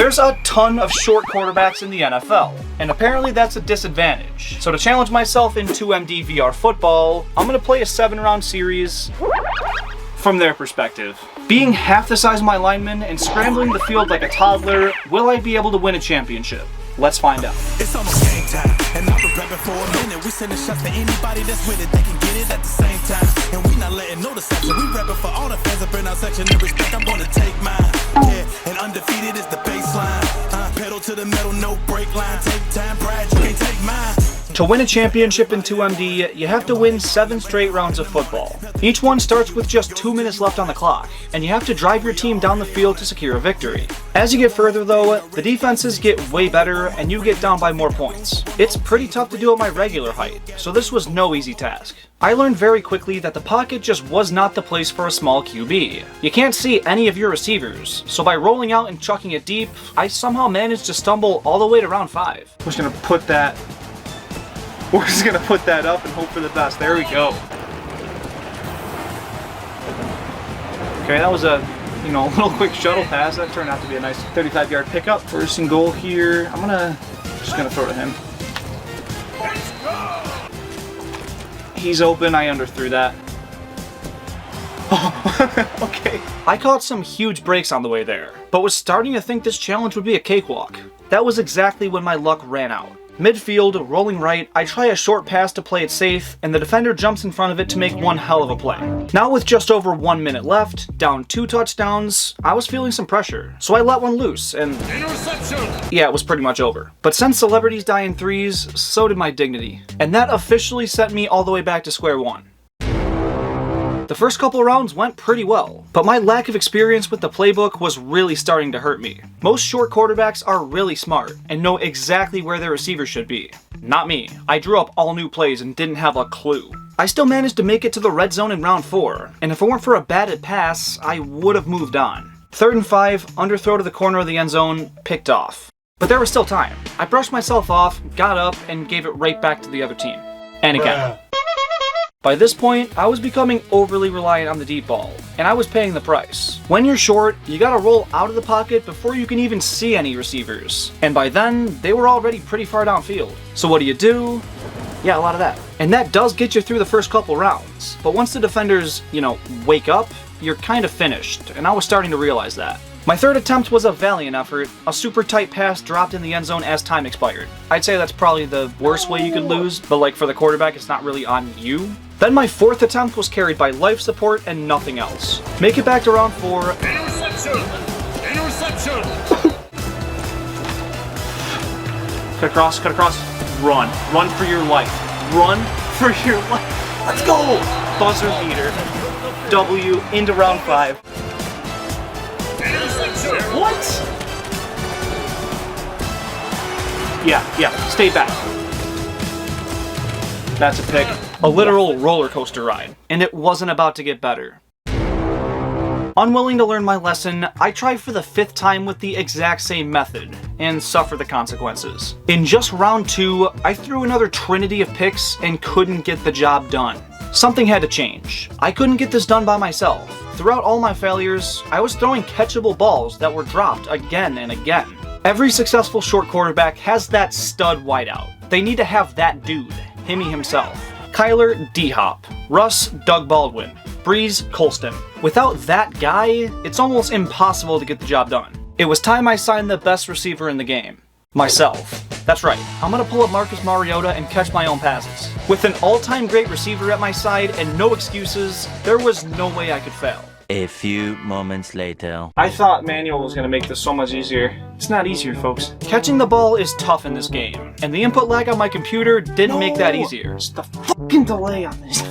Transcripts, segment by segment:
There's a ton of short quarterbacks in the NFL, and apparently that's a disadvantage. So to challenge myself in 2MD VR football, I'm gonna play a 7-round series from their perspective. Being half the size of my lineman and scrambling the field like a toddler, will I be able to win a championship? Let's find out. It's almost game time, and I've been rapping for a minute. We sending shots to anybody that's with it, they can get it at the same time. And we not letting no deception. We rapping for all the fans up in our section. In respect, I'm gonna take mine. Yeah, and undefeated is the baseline. Pedal to the metal, no break line. Take time, pride, you can't take mine. To win a championship in 2MD, you have to win 7 straight rounds of football. Each one starts with just 2 minutes left on the clock, and you have to drive your team down the field to secure a victory. As you get further though, the defenses get way better and you get down by more points. It's pretty tough to do at my regular height, so this was no easy task. I learned very quickly that the pocket just was not the place for a small QB. You can't see any of your receivers, so by rolling out and chucking it deep, I somehow managed to stumble all the way to round 5. We're just gonna put that up and hope for the best. There we go. Okay, that was a little quick shuttle pass. That turned out to be a nice 35-yard pickup. First and goal here. I'm just gonna throw to him. He's open. I underthrew that. Okay. I caught some huge breaks on the way there, but was starting to think this challenge would be a cakewalk. That was exactly when my luck ran out. Midfield, rolling right, I try a short pass to play it safe, and the defender jumps in front of it to make one hell of a play. Now with just over 1 minute left, down 2 touchdowns, I was feeling some pressure, so I let one loose, and yeah, it was pretty much over. But since celebrities die in threes, so did my dignity. And that officially sent me all the way back to square one. The first couple rounds went pretty well, but my lack of experience with the playbook was really starting to hurt me. Most short quarterbacks are really smart and know exactly where their receivers should be. Not me. I drew up all new plays and didn't have a clue. I still managed to make it to the red zone in round 4, and if it weren't for a batted pass, I would have moved on. 3rd and 5, underthrow to the corner of the end zone, picked off. But there was still time. I brushed myself off, got up, and gave it right back to the other team. And again. By this point, I was becoming overly reliant on the deep ball, and I was paying the price. When you're short, you gotta roll out of the pocket before you can even see any receivers. And by then, they were already pretty far downfield. So what do? Yeah, a lot of that. And that does get you through the first couple rounds. But once the defenders, wake up, you're kind of finished, and I was starting to realize that. My 3rd attempt was a valiant effort. A super tight pass dropped in the end zone as time expired. I'd say that's probably the worst way you could lose, but for the quarterback, it's not really on you. Then my 4th attempt was carried by life support and nothing else. Make it back to round 4. Interception! Interception! Cut across. Run. Run for your life. Run for your life. Let's go! Buzzer beater. W into round 5. What? Yeah, stay back. That's a pick. A literal roller coaster ride. And it wasn't about to get better. Unwilling to learn my lesson, I tried for the 5th time with the exact same method, and suffered the consequences. In just round 2, I threw another trinity of picks and couldn't get the job done. Something had to change. I couldn't get this done by myself. Throughout all my failures, I was throwing catchable balls that were dropped again and again. Every successful short quarterback has that stud wideout. They need to have that dude, him himself. Kyler, D-Hop. Russ, Doug Baldwin. Breeze, Colston. Without that guy, it's almost impossible to get the job done. It was time I signed the best receiver in the game. Myself. That's right, I'm gonna pull up Marcus Mariota and catch my own passes. With an all-time great receiver at my side and no excuses, there was no way I could fail. A few moments later. I thought manual was going to make this so much easier. It's not easier, folks. Catching the ball is tough in this game, and the input lag on my computer didn't make that easier. It's the fucking delay on this.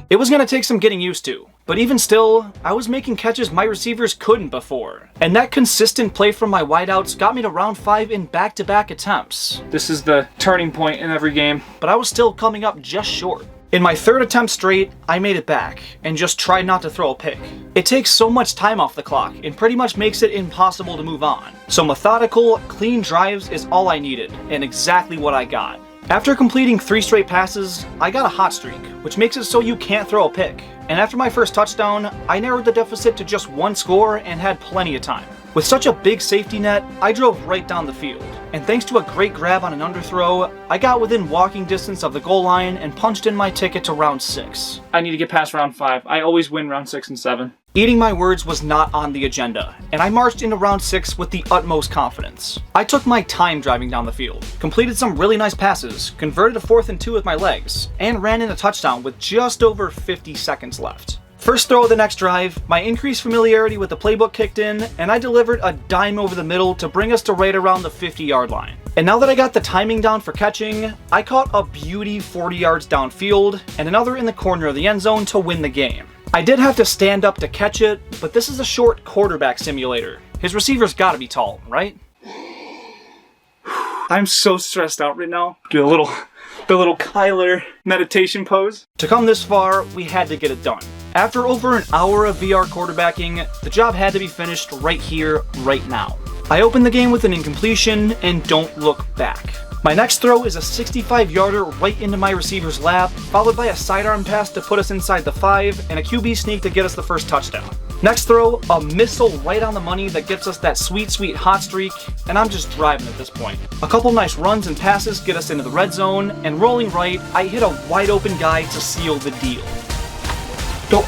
It was going to take some getting used to, but even still, I was making catches my receivers couldn't before. And that consistent play from my wideouts got me to round 5 in back-to-back attempts. This is the turning point in every game, but I was still coming up just short. In my 3rd attempt straight, I made it back, and just tried not to throw a pick. It takes so much time off the clock, and pretty much makes it impossible to move on. So methodical, clean drives is all I needed, and exactly what I got. After completing 3 straight passes, I got a hot streak, which makes it so you can't throw a pick. And after my first touchdown, I narrowed the deficit to just 1 score and had plenty of time. With such a big safety net, I drove right down the field. And thanks to a great grab on an underthrow, I got within walking distance of the goal line and punched in my ticket to round 6. I need to get past round 5. I always win round 6 and 7. Eating my words was not on the agenda, and I marched into round 6 with the utmost confidence. I took my time driving down the field, completed some really nice passes, converted a 4th and 2 with my legs, and ran in a touchdown with just over 50 seconds left. First throw of the next drive, my increased familiarity with the playbook kicked in, and I delivered a dime over the middle to bring us to right around the 50-yard line. And now that I got the timing down for catching, I caught a beauty 40 yards downfield and another in the corner of the end zone to win the game. I did have to stand up to catch it, but this is a short quarterback simulator. His receiver's gotta be tall, right? I'm so stressed out right now. Do the little Kyler meditation pose. To come this far, we had to get it done. After over an hour of VR quarterbacking, the job had to be finished right here, right now. I opened the game with an incompletion and don't look back. My next throw is a 65-yarder right into my receiver's lap, followed by a sidearm pass to put us inside the 5 and a QB sneak to get us the first touchdown. Next throw, a missile right on the money that gets us that sweet, sweet hot streak, and I'm just driving at this point. A couple nice runs and passes get us into the red zone, and rolling right, I hit a wide open guy to seal the deal. Go!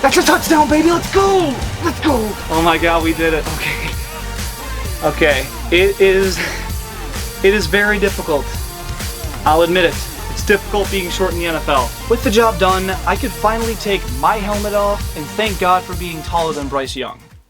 That's a touchdown, baby! Let's go! Let's go! Oh my god, we did it. Okay. It is very difficult. I'll admit it. It's difficult being short in the NFL. With the job done, I could finally take my helmet off and thank God for being taller than Bryce Young.